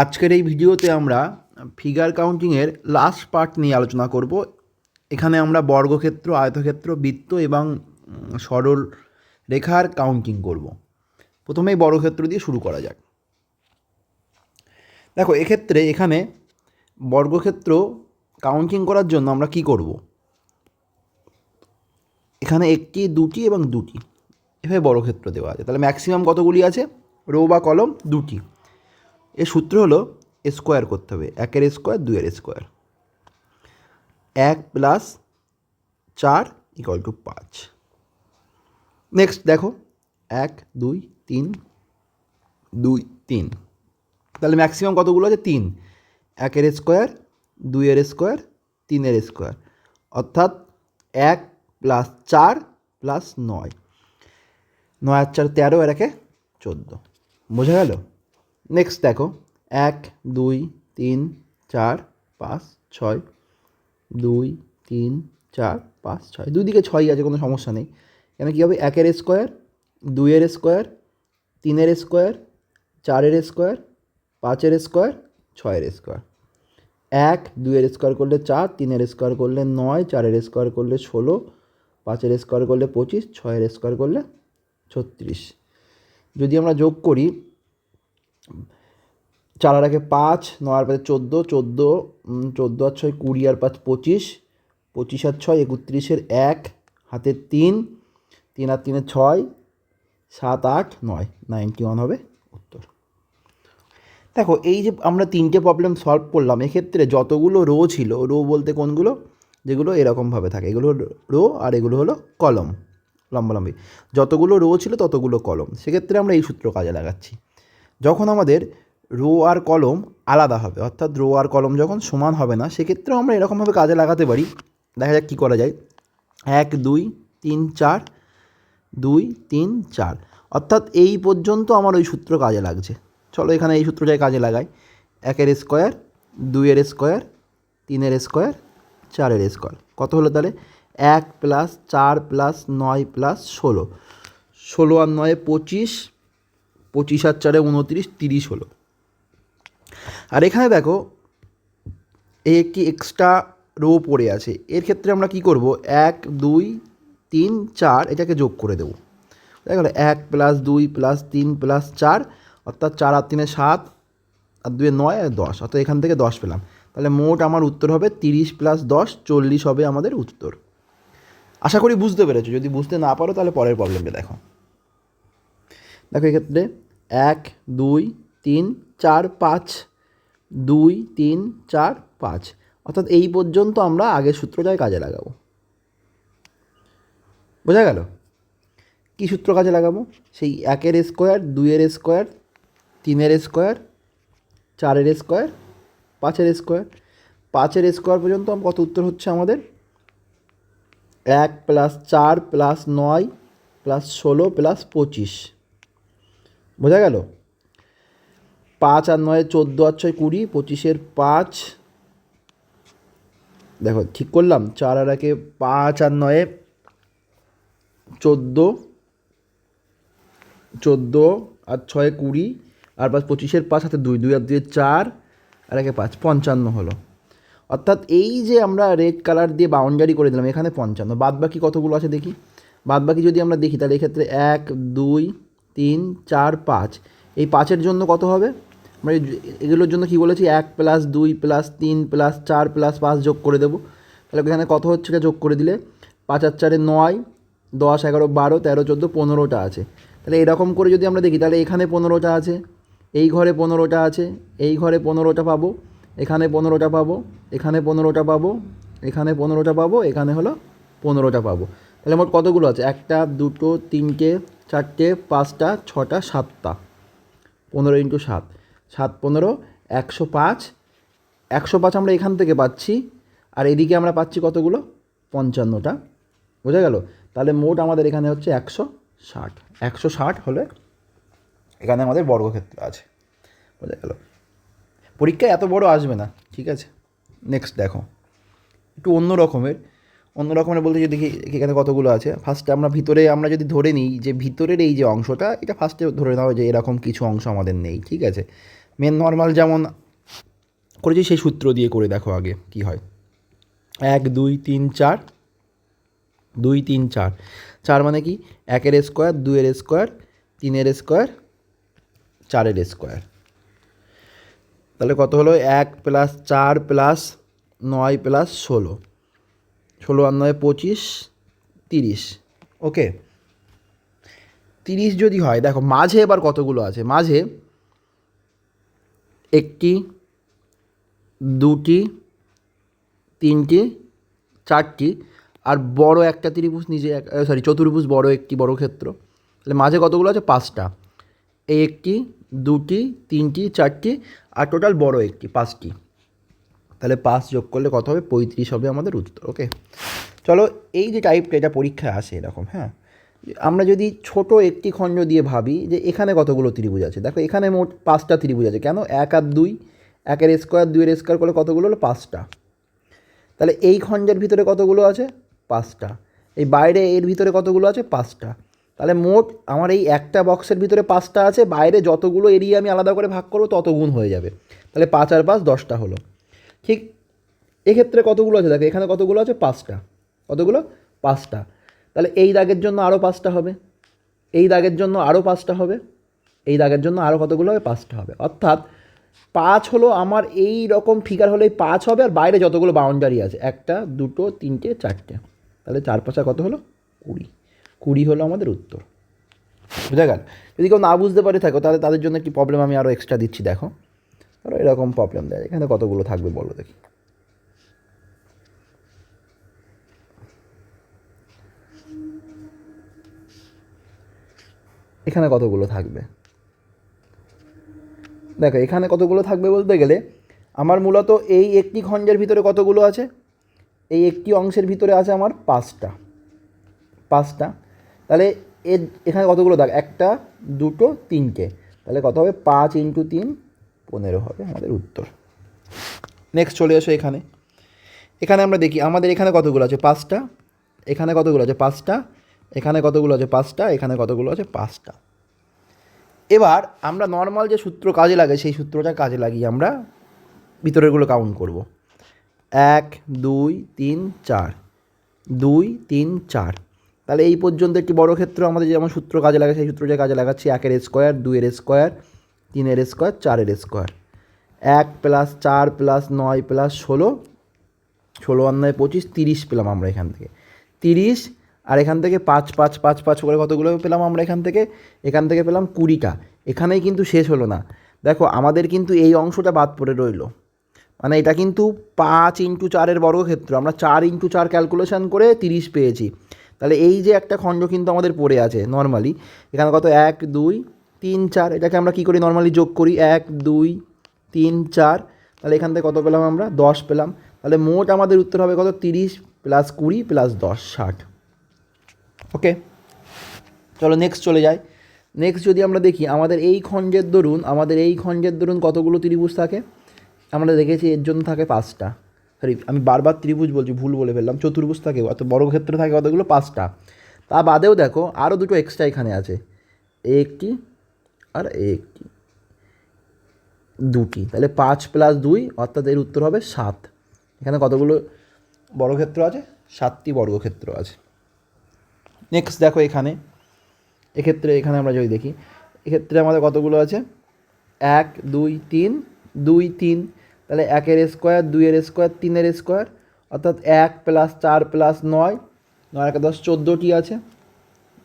আজকের এই ভিডিওতে আমরা ফিগার কাউন্টিংয়ের লাস্ট পার্ট নিয়ে আলোচনা করব। এখানে আমরা বর্গক্ষেত্র, আয়তক্ষেত্র, বৃত্ত এবং সরল রেখার কাউন্টিং করব। প্রথমেই বর্গক্ষেত্র দিয়ে শুরু করা যাক। দেখো, এক্ষেত্রে এখানে বর্গক্ষেত্র কাউন্টিং করার জন্য আমরা কি করব, এখানে একটি, দুটি এবং দুটি এভাবে বর্গক্ষেত্র দেওয়া আছে। তাহলে ম্যাক্সিমাম কতগুলি আছে? রো বা কলম দুটি। এর সূত্র হলো স্কোয়ার করতে হবে, একের স্কোয়ার, দুইয়ের স্কোয়ার। 1 + 4 = 5। নেক্সট দেখো, 1 2 3 2 3। তাহলে ম্যাক্সিমাম কতগুলো আছে? 3। একের স্কোয়ার, দুইয়ের স্কোয়ার, তিনের স্কোয়ার, অর্থাৎ 1 + 4 + 9। 9 আর 4 13, আর 1 14। বোঝা গেল? নেক্সট দেখো, 1 2 3 4 5 6, 2 3 4 5 6, দুই দিকে 6 আছে, কোনো সমস্যা নেই। এখানে কী হবে? একের স্কোয়ার, দুইয়ের স্কোয়ার, তিনের স্কোয়ার, চারের স্কোয়ার, পাঁচের স্কোয়ার, ছয়ের স্কোয়ার। 1 2-এর স্কোয়ার করলে 4, 3-এর স্কোয়ার করলে 9, 4-এর স্কোয়ার করলে 16, 5-এর স্কোয়ার করলে 25, 6-এর স্কোয়ার করলে 36। যদি আমরা যোগ করি, 4 আর 1 5, 9 আর 5 14, 14 আর 6 20, আর 5 25, 25 আর 6 31, 1 হাতে 3, 3 আর 3 6, 7 8 9, 91 হবে উত্তর। দেখো, এই যে আমরা তিনটে প্রবলেম সলভ করলাম, এক্ষেত্রে যতগুলো রো ছিল, রো বলতে কোনগুলো? যেগুলো এরকমভাবে থাকে, এগুলো রো, আর এগুলো হলো কলম, লম্বালম্বি। যতগুলো রো ছিল ততগুলো কলম। সেক্ষেত্রে আমরা এই সূত্র কাজে লাগাচ্ছি। যখন আমাদের রো আর কলম আলাদা হবে, অর্থাৎ রো আর কলম যখন সমান হবে না, সেক্ষেত্রেও আমরা এরকমভাবে কাজে লাগাতে পারি। দেখা যাক কী করা যায়। 1 2 3 4, 2 3 4, অর্থাৎ এই পর্যন্ত আমার ওই সূত্র কাজে লাগছে। চলো এখানে এই সূত্রটাই কাজে লাগাই। একের স্কোয়ার, দুইয়ের স্কোয়ার, তিনের স্কোয়ার, চারের স্কোয়ার। কত হলো তাহলে? 1 + 4 + 9 + 16, 16 আর 9 25, 25 আর 4 29, 30 হলো। আর এখানে দেখো, এই একটি এক্সট্রা রো পড়ে আছে। এর ক্ষেত্রে আমরা কি করব? 1 2 3 4 এটাকে যোগ করে দেবো। দেখা গেলো 1 + 2 + 3 + 4, অর্থাৎ 4 আর 3 7, আর 2 9 আর 10, অর্থাৎ এখান থেকে 10 পেলাম। তাহলে মোট আমার উত্তর হবে 30 + 10 40 হবে আমাদের উত্তর। আশা করি বুঝতে পেরেছো। যদি বুঝতে না পারো তাহলে পরের প্রবলেমটা দেখো। দেখো, এক্ষেত্রে 1 2 3 4 5, 2 3 4 5, অর্থাৎ এই পর্যন্ত আমরা আগের সূত্রটাই কাজে লাগাবো। বোঝা গেল? কী সূত্র কাজে লাগাবো? সেই একের স্কোয়ার, দুইয়ের স্কোয়ার, তিনের স্কোয়ার, চারের স্কোয়ার, পাঁচের স্কোয়ার। 5-এর স্কোয়ার পর্যন্ত কত উত্তর হচ্ছে আমাদের? 1 + 4 + 9 + 16 + 25। বোঝা গেল? 5 আর 9 14, আর 6 20, 25-এর 5, দেখো ঠিক করলাম। 4 আর 1 5, আর 9 14, 14 আর 6 20, আর 5 25-এর 5, হাতে 2, 2 আর 2 4, আর 1 5, 55 হলো। অর্থাৎ এই যে আমরা রেড কালার দিয়ে বাউন্ডারি করে দিলাম, এখানে 55। বাদ বাকি কতগুলো আছে দেখি। বাদ বাকি যদি আমরা দেখি, তাহলে এক্ষেত্রে 1 2 3 4 5, এই 5-এর জন্য কত হবে? আমরা এগুলোর জন্য কি বলেছি? 1 + 2 + 3 + 4 + 5 যোগ করে দেবো। তাহলে এখানে কত হচ্ছে? এটা যোগ করে দিলে 5 আর 4 9, 10 11 12 13 14 15টা আছে। তাহলে এরকম করে যদি আমরা দেখি, তাহলে এখানে 15টা আছে, এই ঘরে 15টা আছে, এই ঘরে 15টা পাবো, এখানে 15টা পাবো, এখানে 15টা পাবো, এখানে 15টা পাবো, এখানে হলো 15টা পাবো। তাহলে মোট কতগুলো আছে? 1টা 2টো 3টে 4টে 5টা 6টা 7টা। 15 × 7, 7 15 105। 105 আমরা এখান থেকে পাচ্ছি, আর এদিকে আমরা পাচ্ছি কতগুলো? 55টা। বোঝা গেল? তাহলে মোট আমাদের এখানে হচ্ছে 160। 160 হলে এখানে আমাদের বর্গক্ষেত্র আছে। বোঝা গেল? পরীক্ষায় এত বড় আসবে না, ঠিক আছে? নেক্সট দেখো, একটু অন্য রকমের বলতে যদি দেখি এখানে কতগুলো আছে। ফার্স্টে আমরা ভিতরে, আমরা যদি ধরে নিই যে ভিতরের এই যে অংশটা, এটা ফার্স্টে ধরে নাও যে এরকম কিছু অংশ আমাদের নেই, ঠিক আছে? মেন নর্মাল যেমন করেছি সেই সূত্র দিয়ে করে দেখো আগে কি হয়। 1 2 3 4, 2 3 4, 4 মানে কি 1 এর স্কোয়ার, 2 এর স্কোয়ার, 3 এর স্কোয়ার, 4 এর স্কোয়ার। তাহলে কত হলো 1 + 4 + 9 + 16, 16 আর 9 25, 30। ওকে, 30 যদি হয়, দেখো মাঝে এবার কতগুলো আছে, মাঝে একটি, দুটি, তিনটি, চারটি, আর বড় একটা ত্রিভুজ নিজে চতুর্ভুজ বড় একটি বর্গক্ষেত্র। তাহলে মাঝে কতগুলো আছে, 5টা। এই একটি, দুটি, তিনটি, চারটি, আর টোটাল বড় একটি, 5টি। তাহলে 5 যোগ করলে কত হবে, 35 হবে আমাদের উত্তর। ওকে, চলো এই যে টাইপটা, এটা পরীক্ষায় আসে এরকম। হ্যাঁ, আমরা যদি ছোট একটি খণ্ড দিয়ে ভাবি যে এখানে কতগুলো ত্রিভুজ আছে, দেখো এখানে মোট 5টা ত্রিভুজ আছে। কেন, 1 আর 2, 1 এর স্কোয়ার 2 এর স্কোয়ার করলে কতগুলো হলো, 5টা। তাহলে এই খণ্ডের ভিতরে কতগুলো আছে, 5টা। এই বাইরে এর ভিতরে কতগুলো আছে, 5টা। তাহলে মোট আমার এই একটা বক্সের ভিতরে 5টা আছে, বাইরে যতগুলো এরিয়া আমি আলাদা করে ভাগ করবো তত গুণ হয়ে যাবে। তাহলে 5 আর 5 10টা হলো। ঠিক এক্ষেত্রে কতগুলো আছে, দেখো এখানে কতগুলো আছে, 5টা। কতগুলো, 5টা। তাহলে এই দাগের জন্য আরও 5টা হবে, এই দাগের জন্য আরও 5টা হবে, এই দাগের জন্য আরও কতগুলো হবে, 5টা হবে। অর্থাৎ 5 হলো আমার এই রকম ফিগার হলেই 5 হবে, আর বাইরে যতগুলো বাউন্ডারি আছে, 1 2 3 4। তাহলে 4 5 কত হলো, 20। 20 হলো আমাদের উত্তর। বুঝা গেল? যদি কেউ না বুঝতে পারে থাকো, তাহলে তাদের জন্য একটি প্রবলেম আমি আরও এক্সট্রা দিচ্ছি। দেখো ধরো এরকম প্রবলেম দেয়, এখানে কতগুলো থাকবে বলো দেখি। এখানে কতগুলো থাকবে, দেখো এখানে কতগুলো থাকবে বলতে গেলে আমার মূলত এই একটি খণ্ডের ভিতরে কতগুলো আছে, এই একটি অংশের ভিতরে আছে আমার 5টা। 5টা। তাহলে এখানে কতগুলো দাগ, 1 2 3টে। তাহলে কত হবে, 5 × 3 15 হবে আমাদের উত্তর। নেক্সট চলে আসো এখানে। এখানে আমরা দেখি আমাদের এখানে কতগুলো আছে, 5টা। এখানে কতগুলো আছে, 5টা। এখানে কতগুলো আছে, 5টা। এখানে কতগুলো আছে, 5টা। এবার আমরা নর্মাল যে সূত্র কাজে লাগে সেই সূত্রটা কাজে লাগিয়ে আমরা ভিতরেরগুলো কাউন্ট করব। 1 2 3 4, 2 3 4। তাহলে এই পর্যন্ত একটি বর্গক্ষেত্র আমাদের যেমন সূত্র কাজে লাগে সেই সূত্রটা কাজে লাগাচ্ছি। 1 এর স্কোয়ার, 2 এর স্কোয়ার, 3 এর স্কোয়ার, 4 এর স্কোয়ার। 1 + 4 + 9 + 16, 16 আর 9 25, 30 পেলাম আমরা এখান থেকে। 30, আর এখান থেকে 5 5 5 5 করে কতগুলো পেলাম আমরা এখান থেকে পেলাম 20টা। এখানেই কিন্তু শেষ হলো না, দেখো আমাদের কিন্তু এই অংশটা বাদ পড়ে রইলো। মানে এটা কিন্তু 5 × 4 বর্গক্ষেত্র, আমরা 4 × 4 ক্যালকুলেশন করে 30 পেয়েছি। তাহলে এই যে একটা খণ্ড কিন্তু আমাদের পড়ে আছে নর্মালি, এখানে কত 1 2 3 4, এটাকে আমরা কী করি, নর্মালি যোগ করি 1 2 3 4। তাহলে এখান থেকে কত পেলাম আমরা, 10 পেলাম। তাহলে মোট আমাদের উত্তর হবে কত, 30 + 20 + 10 60। ওকে, চলো নেক্সট চলে যাই। নেক্সট যদি আমরা দেখি আমাদের এই খণ্ডের দরুন কতগুলো ত্রিভুজ থাকে, আমরা দেখেছি এর জন্য থাকে 5টা। সরি, আমি বারবার ত্রিভুজ বলছি, ভুল বলে ফেললাম, চতুর্ভুজ থাকে, অত বর্গক্ষেত্র থাকে কতগুলো, 5টা। তা বাদেও দেখো আরও দুটো এক্সট্রা এখানে আছে, এই একটি আর এই একটি, 2টি। তাহলে 5 + 2, অর্থাৎ এর উত্তর হবে 7। এখানে কতগুলো বর্গক্ষেত্র আছে, 7টি বর্গক্ষেত্র আছে। নেক্সট দেখো এখানে আমরা যদি দেখি, এক্ষেত্রে আমাদের কতগুলো আছে, 1 2 3 2 3। তাহলে 1 এর স্কোয়ার, 2 এর স্কোয়ার, 3 এর স্কোয়ার, অর্থাৎ 1 + 4 + 9, 9 × 10 14টি আছে।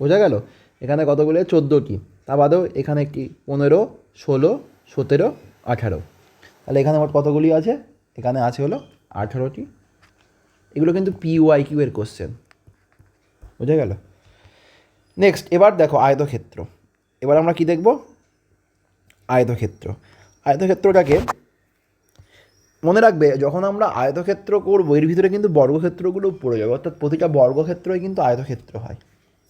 বোঝা গেল? এখানে কতগুলো, 14টি। তা বাদেও এখানে একটি 15 16 17 18। তাহলে এখানে মোট কতগুলি আছে, এখানে আছে হলো 18টি। এগুলো কিন্তু PYQ এর কোশ্চেন। বোঝা গেল? নেক্সট এবার দেখো আয়তক্ষেত্র। এবার আমরা কি দেখব, আয়তক্ষেত্রটাকে মনে রাখবে, যখন আমরা আয়তক্ষেত্র করবো এর ভিতরে কিন্তু বর্গক্ষেত্রগুলো পড়ে যাবে, অর্থাৎ প্রতিটা বর্গক্ষেত্রই কিন্তু আয়তক্ষেত্র হয়।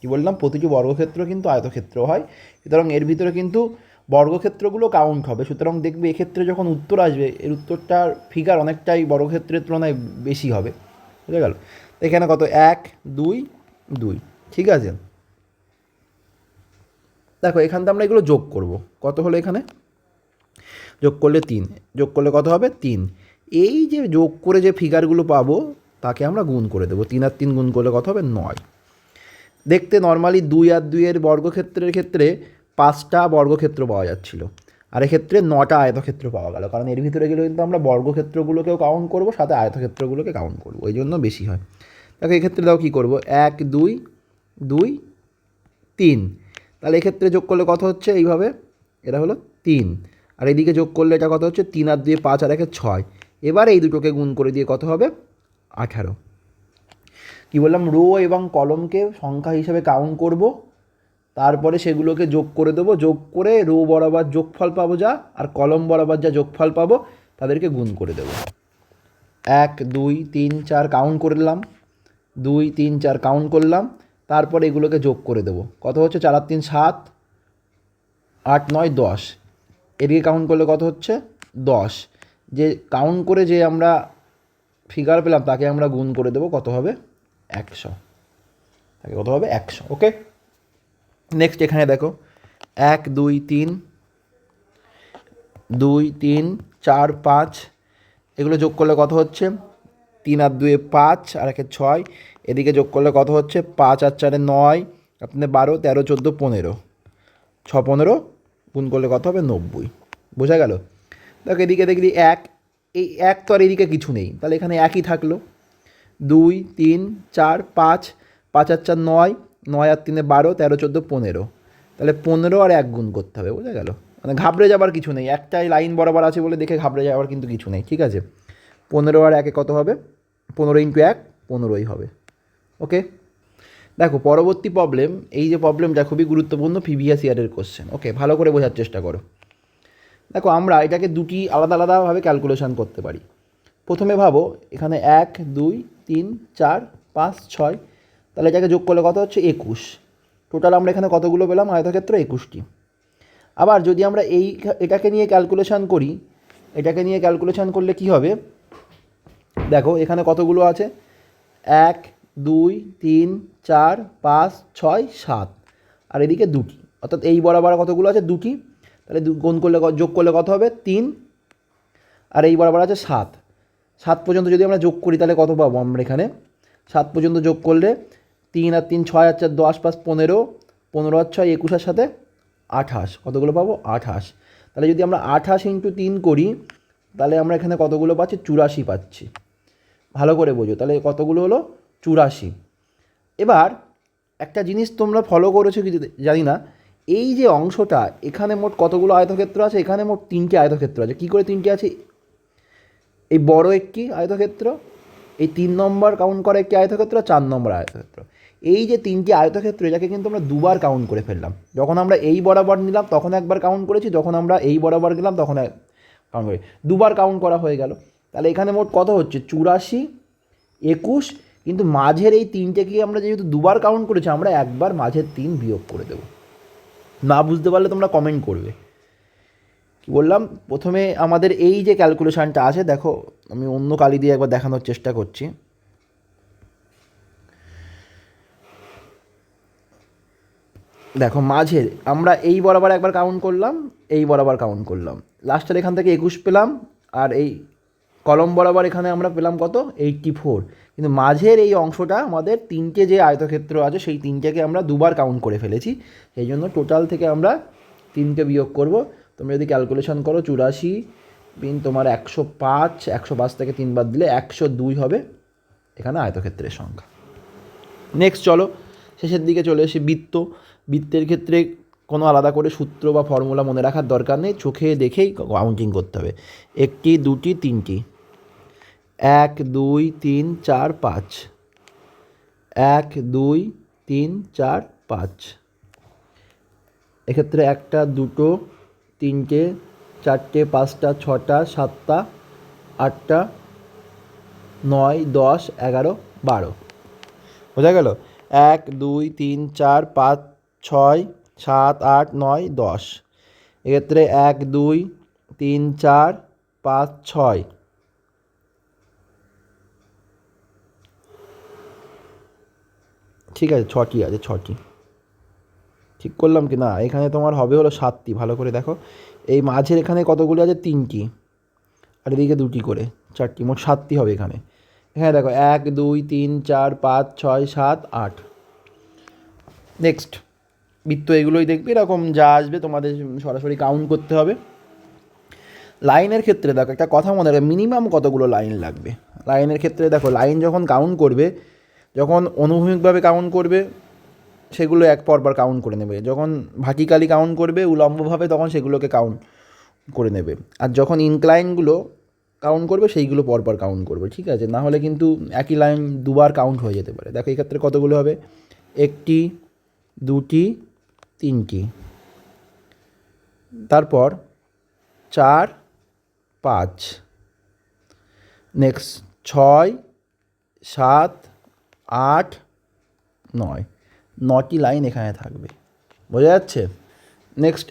কি বললাম, প্রতিটি বর্গক্ষেত্র কিন্তু আয়তক্ষেত্র হয়। সুতরাং এর ভিতরে কিন্তু বর্গক্ষেত্রগুলো কাউন্ট হবে। সুতরাং দেখবে এক্ষেত্রে যখন উত্তর আসবে, এর উত্তরটার ফিগার অনেকটাই বর্গক্ষেত্রের তুলনায় বেশি হবে। বুঝে গেল? এখানে কত, 1 2 2, ঠিক আছে। দেখো এখান থেকে আমরা এগুলো যোগ করব, কত হলো এখানে, যোগ করলে 3, যোগ করলে কত হবে 3। এই যে যোগ করে যে ফিগারগুলো পাবো তাকে আমরা গুণ করে দেবো। 3 আর 3 গুণ করলে কত হবে 9। দেখতে নর্মালি 2 আর 2-এর বর্গক্ষেত্রের ক্ষেত্রে 5টা বর্গক্ষেত্র পাওয়া যাচ্ছিলো, আর এক্ষেত্রে 9টা আয়তক্ষেত্র পাওয়া গেল, কারণ এর ভিতরে গেলে কিন্তু আমরা বর্গক্ষেত্রগুলোকেও কাউন্ট করবো, সাথে আয়তক্ষেত্রগুলোকে কাউন্ট করবো, ওই জন্য বেশি হয়। দেখো এক্ষেত্রে দাও কী করবো, 1 2 2 3, তাহলে এক্ষেত্রে যোগ করলে কত হচ্ছে এইভাবে, এটা হলো 3, আর এদিকে যোগ করলে এটা কত হচ্ছে 3 আর 2 5 আর 1 6। এবার এই দুটোকে গুণ করে দিয়ে কত হবে 18। কি বললাম, রো এবং কলমকে সংখ্যা হিসেবে কাউন্ট করব, তারপরে সেগুলোকে যোগ করে দেবো, যোগ করে রো বরাবর যোগফল পাবো যা, আর কলম বরাবর যা যোগফল পাবো তাদেরকে গুণ করে দেবো। 1 2 3 4 কাউন্ট করলাম, 2 3 4 কাউন্ট করলাম, তারপরে এগুলোকে যোগ করে দেবো। কত হচ্ছে 4 আর 3 7, 8 9 10, এদিকে কাউন্ট করলে কত হচ্ছে 10। যে কাউন্ট করে যে আমরা ফিগার পেলাম তাকে আমরা গুণ করে দেবো, কত হবে 100, তাকে কত হবে 100। ওকে, নেক্সট এখানে দেখো 1 2 3 2 3 4 5, এগুলো যোগ করলে কত হচ্ছে 3 আর 2 5 আর 1 6, এদিকে যোগ করলে কত হচ্ছে 5 আর 4 9, আপনি 12 13 14 15, 6 15 গুণ করলে কত হবে 90। বোঝা গেল? দেখো এদিকে দেখি 1, এই 1 তো আর এদিকে কিছু নেই, তাহলে এখানে একই থাকলো। 2 3 4 5, 5 আর 4 9, 9 আর 3 12 13 14 15, তাহলে 15 আর 1 গুণ করতে হবে। বোঝা গেল? মানে ঘাবড়ে যাবার কিছু নেই, একটাই লাইন বরাবর আছে বলে দেখে ঘাবড়ে যাওয়ার কিন্তু কিছু নেই, ঠিক আছে? 15 আর 1 কত হবে, 15 ইন্টু 1 15ই হবে। ওকে, দেখো পরবর্তী প্রবলেম, এই যে প্রবলেমটা খুবই গুরুত্বপূর্ণ প্রিভিয়াস ইয়ারের কোশ্চেন। ওকে, ভালো করে বোঝার চেষ্টা করো। দেখো আমরা এটাকে দুটি আলাদা আলাদাভাবে ক্যালকুলেশন করতে পারি। প্রথমে ভাবো এখানে 1 2 3 4 5 6, তাহলে এটাকে যোগ করলে কত হচ্ছে 21। টোটাল আমরা এখানে কতগুলো পেলাম আয়তক্ষেত্র 21টি। আবার যদি আমরা এটাকে নিয়ে ক্যালকুলেশন করি, এটাকে নিয়ে ক্যালকুলেশন করলে কি হবে, দেখো এখানে কতগুলো আছে 1 2 3 4 5 6 7, আর এদিকে 2টি, অর্থাৎ এই বরাবর কতগুলো আছে 2টি, তাহলে গুণ করলে যোগ করলে কত হবে 3, আর এই বরাবর আছে 7। 7 পর্যন্ত যদি আমরা যোগ করি তাহলে কত পাবো আমরা এখানে, 7 পর্যন্ত যোগ করলে 3 আর 3 6 আর 4 10 5 15, 15 আর 6 21, সাথে 28, কতগুলো পাবো 28। তাহলে যদি আমরা 28 ইন্টু 3 করি তাহলে আমরা এখানে কতগুলো পাচ্ছি 84 পাচ্ছি। ভালো করে বোঝো, তাহলে কতগুলো হলো 84। এবার একটা জিনিস তোমরা ফলো করেছো কি জানি না, এই যে অংশটা এখানে মোট কতগুলো আয়তক্ষেত্র আছে, এখানে মোট 3টে আয়তক্ষেত্র আছে। কী করে 3টে আছে, এই বড় একটি আয়তক্ষেত্র, এই 3 নম্বর কাউন্ট করা একটি আয়তক্ষেত্র, 4 নম্বর আয়তক্ষেত্র। এই যে 3টি আয়তক্ষেত্র এটাকে কিন্তু আমরা দুবার কাউন্ট করে ফেললাম। যখন আমরা এই বরাবর নিলাম তখন একবার কাউন্ট করেছি, যখন আমরা এই বরাবর গেলাম তখন কাউন্ট করি, দুবার কাউন্ট করা হয়ে গেল। তাহলে এখানে মোট কত হচ্ছে 84 21, কিন্তু মাঝের এই 3টেকে আমরা যেহেতু দুবার কাউন্ট করেছি আমরা একবার মাঝের 3 বিয়োগ করে দেবো। না বুঝতে পারলে তোমরা কমেন্ট করবে। কি বললাম, প্রথমে আমাদের এই যে ক্যালকুলেশানটা আছে, দেখো আমি অন্য কালি দিয়ে একবার দেখানোর চেষ্টা করছি। দেখো মাঝের আমরা এই বরাবর একবার কাউন্ট করলাম, এই বরাবর কাউন্ট করলাম, লাস্টের এখান থেকে 21 পেলাম, আর এই কলম বরাবর এখানে আমরা পেলাম কত 84। কিন্তু মাঝের এই অংশটা আমাদের 3টে যে আয়তক্ষেত্র আছে সেই 3টেকে আমরা দুবার কাউন্ট করে ফেলেছি, সেই জন্য টোটাল থেকে আমরা 3টে বিয়োগ করব। তোমরা যদি ক্যালকুলেশন করো 84 বিন তোমার 105, 105 থেকে 3 বাদ দিলে 102 হবে এখানে আয়তক্ষেত্রের সংখ্যা। নেক্সট চলো শেষের দিকে চলে এসে বৃত্তের ক্ষেত্রে কোনো আলাদা করে সূত্র বা ফর্মুলা মনে রাখার দরকার নেই, চোখে দেখেই কাউন্টিং করতে হবে। 1টি 2টি 3টি, 1 2 3 4 5, 1 2 3 4 5, এক্ষেত্রে 1টা 2টো 3টে 4টে 5টা 6টা 7টা 8টা 9 10 11 12। বোঝা গেল? 1 2 3 4 5 6 7 8 9 10, এক্ষেত্রে 1 2 3 4 5 6, ঠিক আছে 6টি আছে, 6টি ঠিক করলাম কি না, এখানে তোমার হবে হলো 7টি। ভালো করে দেখো এই মাঝের এখানে কতগুলো আছে? 3টি, আর এদিকে 2টি করে, 4টি, মোট 7টি হবে এখানে। এখানে দেখো 1 2 3 4 5 6 7 8। নেক্সট বৃত্ত এগুলোই দেখবে, এরকম যা আসবে তোমাদের সরাসরি কাউন্ট করতে হবে। লাইনের ক্ষেত্রে দেখো একটা কথা মনে রাখবে, মিনিমাম কতগুলো লাইন লাগবে। লাইনের ক্ষেত্রে দেখো, লাইন যখন কাউন্ট করবে, যখন অনুভূমিকভাবে কাউন্ট করবে সেগুলো এক পরপর কাউন্ট করে নেবে, যখন ভার্টিক্যালি কাউন্ট করবে উলম্বভাবে তখন সেগুলোকে কাউন্ট করে নেবে, আর যখন ইনক্লাইনগুলো কাউন্ট করবে সেইগুলো পরপর কাউন্ট করবে, ঠিক আছে? না হলে কিন্তু একই লাইন দুবার কাউন্ট হয়ে যেতে পারে। দেখো এই ক্ষেত্রে কতগুলো হবে? 1টি, 2টি, 3টি, তারপর 4 5, নেক্সট 6 7 8 9, 9টি লাইন এখানে থাকবে। বোঝা যাচ্ছে? নেক্সট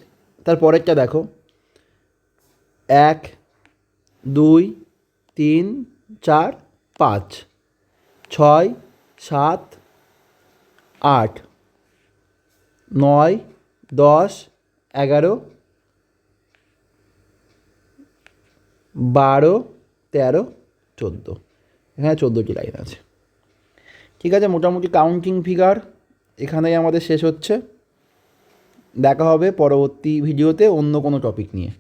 তারপরেরটা দেখো, 1 2 3 4 5 6 7 8 9 10 11 12 13 14, এখানে 14টি লাইন আছে। ঠিক আছে, মোটামুটি কাউন্টিং ফিগার এখানেই আমাদের শেষ হচ্ছে। দেখা হবে পরবর্তী ভিডিওতে অন্য কোনো টপিক নিয়ে।